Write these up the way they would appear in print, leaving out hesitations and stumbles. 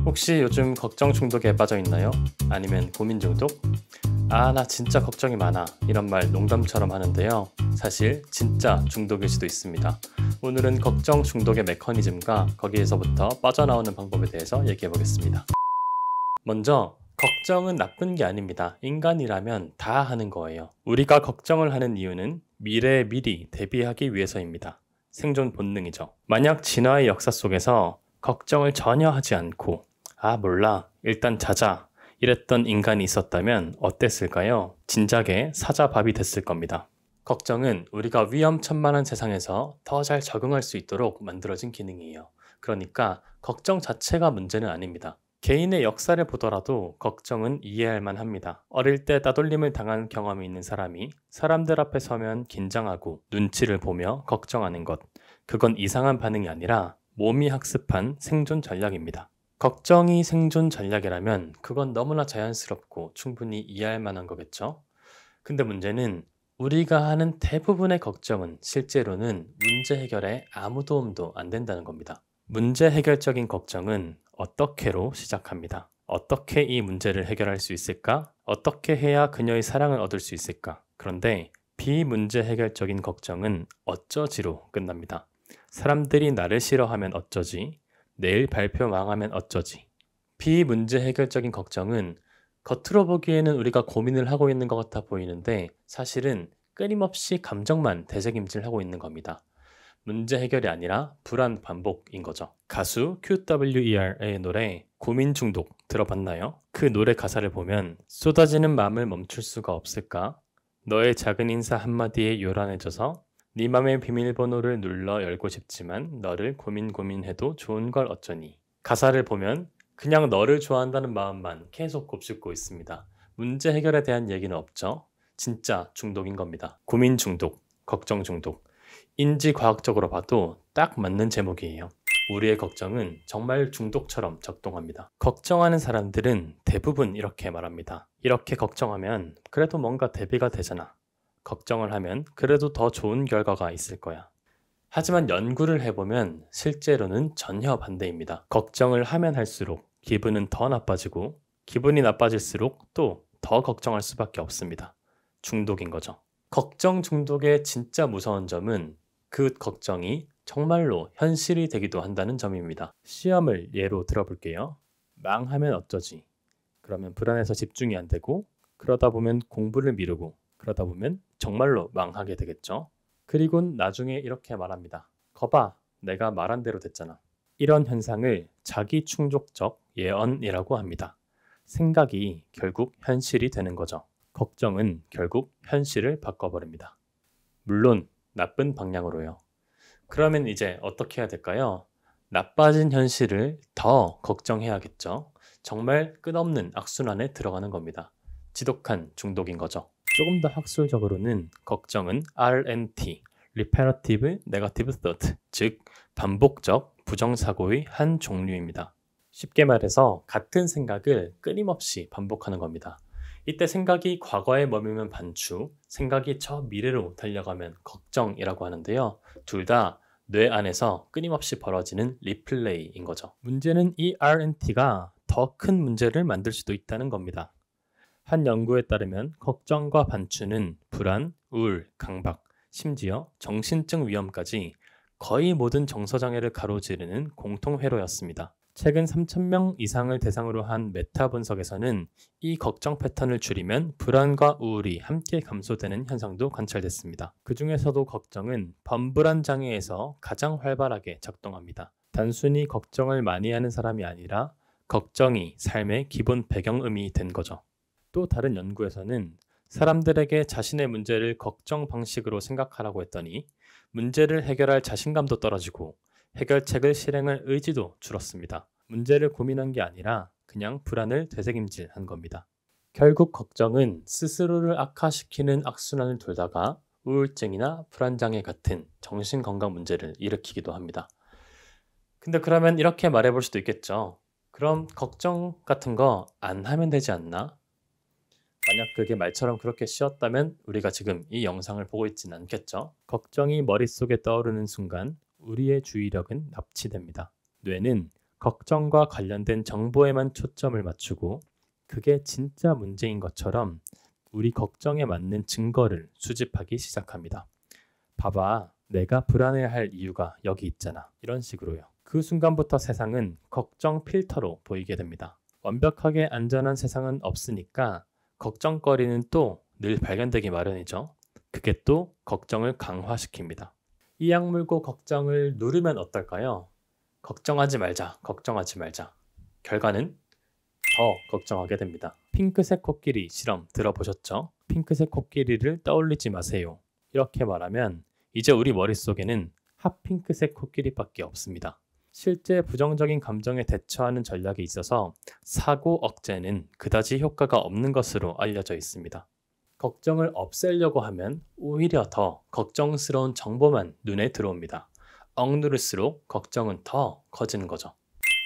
혹시 요즘 걱정 중독에 빠져 있나요? 아니면 고민 중독? 아, 나 진짜 걱정이 많아. 이런 말 농담처럼 하는데요. 사실 진짜 중독일 수도 있습니다. 오늘은 걱정 중독의 메커니즘과 거기에서부터 빠져나오는 방법에 대해서 얘기해 보겠습니다. 먼저 걱정은 나쁜 게 아닙니다. 인간이라면 다 하는 거예요. 우리가 걱정을 하는 이유는 미래에 미리 대비하기 위해서입니다. 생존 본능이죠. 만약 진화의 역사 속에서 걱정을 전혀 하지 않고 몰라, 일단 자자 이랬던 인간이 있었다면 어땠을까요? 진작에 사자밥이 됐을 겁니다. 걱정은 우리가 위험천만한 세상에서 더 잘 적응할 수 있도록 만들어진 기능이에요. 그러니까 걱정 자체가 문제는 아닙니다. 개인의 역사를 보더라도 걱정은 이해할 만합니다. 어릴 때 따돌림을 당한 경험이 있는 사람이 사람들 앞에 서면 긴장하고 눈치를 보며 걱정하는 것. 그건 이상한 반응이 아니라 몸이 학습한 생존 전략입니다. 걱정이 생존 전략이라면 그건 너무나 자연스럽고 충분히 이해할 만한 거겠죠? 근데 문제는 우리가 하는 대부분의 걱정은 실제로는 문제 해결에 아무 도움도 안 된다는 겁니다. 문제 해결적인 걱정은 어떻게로 시작합니다. 어떻게 이 문제를 해결할 수 있을까? 어떻게 해야 그녀의 사랑을 얻을 수 있을까? 그런데 비문제 해결적인 걱정은 어쩌지로 끝납니다. 사람들이 나를 싫어하면 어쩌지? 내일 발표 망하면 어쩌지? 비문제 해결적인 걱정은 겉으로 보기에는 우리가 고민을 하고 있는 것 같아 보이는데 사실은 끊임없이 감정만 되새김질하고 있는 겁니다. 문제 해결이 아니라 불안 반복인 거죠. 가수 QWER의 노래 고민 중독 들어봤나요? 그 노래 가사를 보면 쏟아지는 마음을 멈출 수가 없을까? 너의 작은 인사 한마디에 요란해져서 네 맘의 비밀번호를 눌러 열고 싶지만 너를 고민해도 좋은 걸 어쩌니. 가사를 보면 그냥 너를 좋아한다는 마음만 계속 곱씹고 있습니다. 문제 해결에 대한 얘기는 없죠. 진짜 중독인 겁니다. 고민 중독, 걱정 중독. 인지과학적으로 봐도 딱 맞는 제목이에요. 우리의 걱정은 정말 중독처럼 작동합니다. 걱정하는 사람들은 대부분 이렇게 말합니다. 이렇게 걱정하면 그래도 뭔가 대비가 되잖아. 걱정을 하면 그래도 더 좋은 결과가 있을 거야. 하지만 연구를 해보면 실제로는 전혀 반대입니다. 걱정을 하면 할수록 기분은 더 나빠지고 기분이 나빠질수록 또 더 걱정할 수밖에 없습니다. 중독인 거죠. 걱정 중독의 진짜 무서운 점은 그 걱정이 정말로 현실이 되기도 한다는 점입니다. 시험을 예로 들어볼게요. 망하면 어쩌지? 그러면 불안해서 집중이 안 되고 그러다 보면 공부를 미루고 그러다 보면 정말로 망하게 되겠죠. 그리고 나중에 이렇게 말합니다. 거봐, 내가 말한 대로 됐잖아. 이런 현상을 자기 충족적 예언이라고 합니다. 생각이 결국 현실이 되는 거죠. 걱정은 결국 현실을 바꿔버립니다. 물론 나쁜 방향으로요. 그러면 이제 어떻게 해야 될까요? 나빠진 현실을 더 걱정해야겠죠. 정말 끝없는 악순환에 들어가는 겁니다. 지독한 중독인 거죠. 조금 더 학술적으로는 걱정은 RNT, Repetitive Negative Thought, 즉 반복적 부정사고의 한 종류입니다. 쉽게 말해서 같은 생각을 끊임없이 반복하는 겁니다. 이때 생각이 과거에 머물면 반추, 생각이 저 미래로 달려가면 걱정이라고 하는데요. 둘 다 뇌 안에서 끊임없이 벌어지는 리플레이인 거죠. 문제는 이 RNT가 더 큰 문제를 만들 수도 있다는 겁니다. 한 연구에 따르면 걱정과 반추는 불안, 우울, 강박, 심지어 정신증 위험까지 거의 모든 정서장애를 가로지르는 공통회로였습니다. 최근 3,000명 이상을 대상으로 한 메타 분석에서는 이 걱정 패턴을 줄이면 불안과 우울이 함께 감소되는 현상도 관찰됐습니다. 그 중에서도 걱정은 범불안 장애에서 가장 활발하게 작동합니다. 단순히 걱정을 많이 하는 사람이 아니라 걱정이 삶의 기본 배경음이 된 거죠. 또 다른 연구에서는 사람들에게 자신의 문제를 걱정 방식으로 생각하라고 했더니 문제를 해결할 자신감도 떨어지고 해결책을 실행할 의지도 줄었습니다. 문제를 고민한 게 아니라 그냥 불안을 되새김질한 겁니다. 결국 걱정은 스스로를 악화시키는 악순환을 돌다가 우울증이나 불안장애 같은 정신건강 문제를 일으키기도 합니다. 근데 그러면 이렇게 말해볼 수도 있겠죠. 그럼 걱정 같은 거 안 하면 되지 않나? 만약 그게 말처럼 그렇게 쉬웠다면 우리가 지금 이 영상을 보고 있진 않겠죠. 걱정이 머릿속에 떠오르는 순간 우리의 주의력은 납치됩니다. 뇌는 걱정과 관련된 정보에만 초점을 맞추고 그게 진짜 문제인 것처럼 우리 걱정에 맞는 증거를 수집하기 시작합니다. 봐봐, 내가 불안해할 이유가 여기 있잖아. 이런 식으로요. 그 순간부터 세상은 걱정 필터로 보이게 됩니다. 완벽하게 안전한 세상은 없으니까 걱정거리는 또 늘 발견되기 마련이죠. 그게 또 걱정을 강화시킵니다. 이 약물고 걱정을 누르면 어떨까요? 걱정하지 말자, 걱정하지 말자. 결과는 더 걱정하게 됩니다. 핑크색 코끼리 실험 들어보셨죠? 핑크색 코끼리를 떠올리지 마세요. 이렇게 말하면 이제 우리 머릿속에는 핫핑크색 코끼리밖에 없습니다. 실제 부정적인 감정에 대처하는 전략에 있어서 사고 억제는 그다지 효과가 없는 것으로 알려져 있습니다. 걱정을 없애려고 하면 오히려 더 걱정스러운 정보만 눈에 들어옵니다. 억누를수록 걱정은 더 커지는 거죠.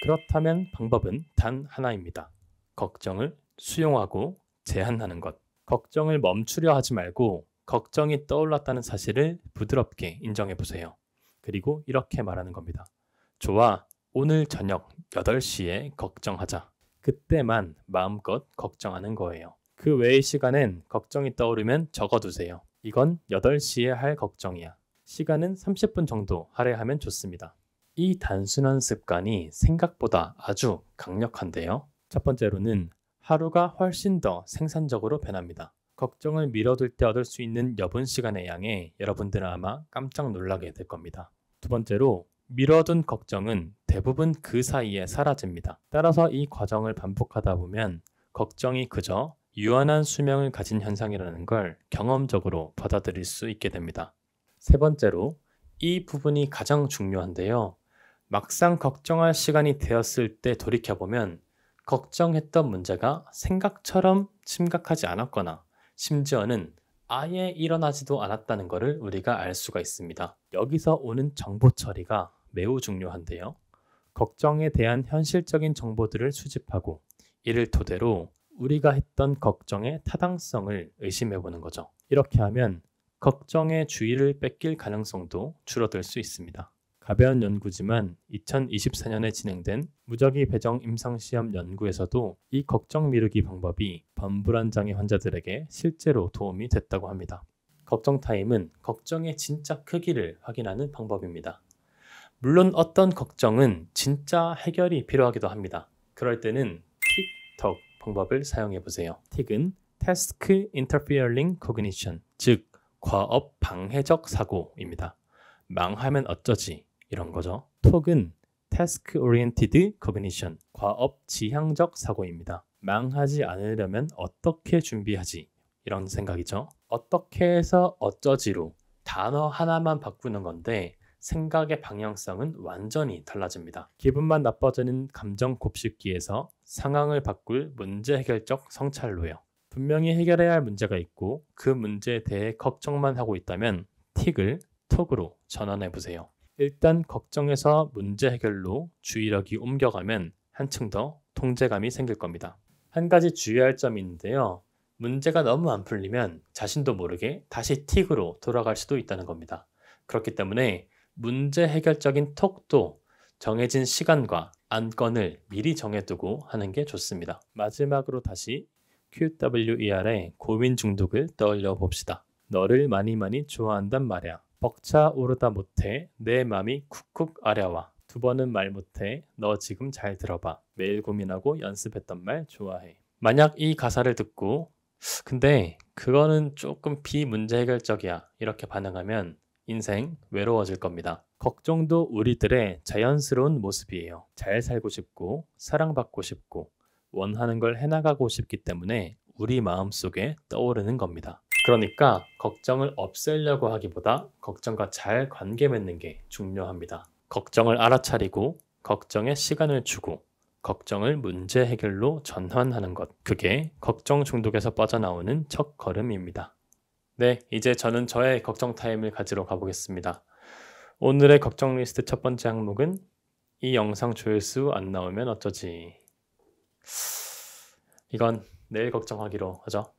그렇다면 방법은 단 하나입니다. 걱정을 수용하고 제한하는 것. 걱정을 멈추려 하지 말고 걱정이 떠올랐다는 사실을 부드럽게 인정해 보세요. 그리고 이렇게 말하는 겁니다. 좋아, 오늘 저녁 8시에 걱정하자. 그때만 마음껏 걱정하는 거예요. 그 외의 시간엔 걱정이 떠오르면 적어두세요. 이건 8시에 할 걱정이야. 시간은 30분 정도 할애하면 좋습니다. 이 단순한 습관이 생각보다 아주 강력한데요. 첫 번째로는 하루가 훨씬 더 생산적으로 변합니다. 걱정을 미뤄둘 때 얻을 수 있는 여분 시간의 양에 여러분들은 아마 깜짝 놀라게 될 겁니다. 두 번째로 미뤄둔 걱정은 대부분 그 사이에 사라집니다. 따라서 이 과정을 반복하다 보면 걱정이 그저 유한한 수명을 가진 현상이라는 걸 경험적으로 받아들일 수 있게 됩니다. 세 번째로 이 부분이 가장 중요한데요. 막상 걱정할 시간이 되었을 때 돌이켜보면 걱정했던 문제가 생각처럼 심각하지 않았거나 심지어는 아예 일어나지도 않았다는 것을 우리가 알 수가 있습니다. 여기서 오는 정보 처리가 매우 중요한데요. 걱정에 대한 현실적인 정보들을 수집하고 이를 토대로 우리가 했던 걱정의 타당성을 의심해 보는 거죠. 이렇게 하면 걱정의 주의를 뺏길 가능성도 줄어들 수 있습니다. 가벼운 연구지만 2024년에 진행된 무작위 배정 임상시험 연구에서도 이 걱정 미루기 방법이 반불안 장애 환자들에게 실제로 도움이 됐다고 합니다. 걱정 타임은 걱정의 진짜 크기를 확인하는 방법입니다. 물론 어떤 걱정은 진짜 해결이 필요하기도 합니다. 그럴 때는 틱톡 방법을 사용해 보세요. 틱은 Task Interfering Cognition, 즉 과업 방해적 사고입니다. 망하면 어쩌지 이런 거죠. 톡은 Task Oriented Cognition, 과업 지향적 사고입니다. 망하지 않으려면 어떻게 준비하지 이런 생각이죠. 어떻게 해서 어쩌지로 단어 하나만 바꾸는 건데 생각의 방향성은 완전히 달라집니다. 기분만 나빠지는 감정 곱씹기에서 상황을 바꿀 문제 해결적 성찰로요. 분명히 해결해야 할 문제가 있고 그 문제에 대해 걱정만 하고 있다면 틱을 톡으로 전환해 보세요. 일단 걱정에서 문제 해결로 주의력이 옮겨가면 한층 더 통제감이 생길 겁니다. 한 가지 주의할 점이 있는데요. 문제가 너무 안 풀리면 자신도 모르게 다시 틱으로 돌아갈 수도 있다는 겁니다. 그렇기 때문에 문제 해결적인 톡도 정해진 시간과 안건을 미리 정해두고 하는 게 좋습니다. 마지막으로 다시 QWER의 고민 중독을 떠올려 봅시다. 너를 많이 좋아한단 말야. 벅차오르다 못해 내 맘이 쿡쿡 아려와. 두 번은 말 못해 너 지금 잘 들어봐. 매일 고민하고 연습했던 말 좋아해. 만약 이 가사를 듣고 근데 그거는 조금 비문제 해결적이야 이렇게 반응하면 인생 외로워질 겁니다. 걱정도 우리들의 자연스러운 모습이에요. 잘 살고 싶고 사랑받고 싶고 원하는 걸 해나가고 싶기 때문에 우리 마음속에 떠오르는 겁니다. 그러니까 걱정을 없애려고 하기보다 걱정과 잘 관계 맺는 게 중요합니다. 걱정을 알아차리고 걱정에 시간을 주고 걱정을 문제 해결로 전환하는 것. 그게 걱정 중독에서 빠져나오는 첫 걸음입니다. 네, 이제 저는 저의 걱정 타임을 가지러 가보겠습니다. 오늘의 걱정 리스트 첫 번째 항목은 이 영상 조회수 안 나오면 어쩌지. 이건 내일 걱정하기로 하죠.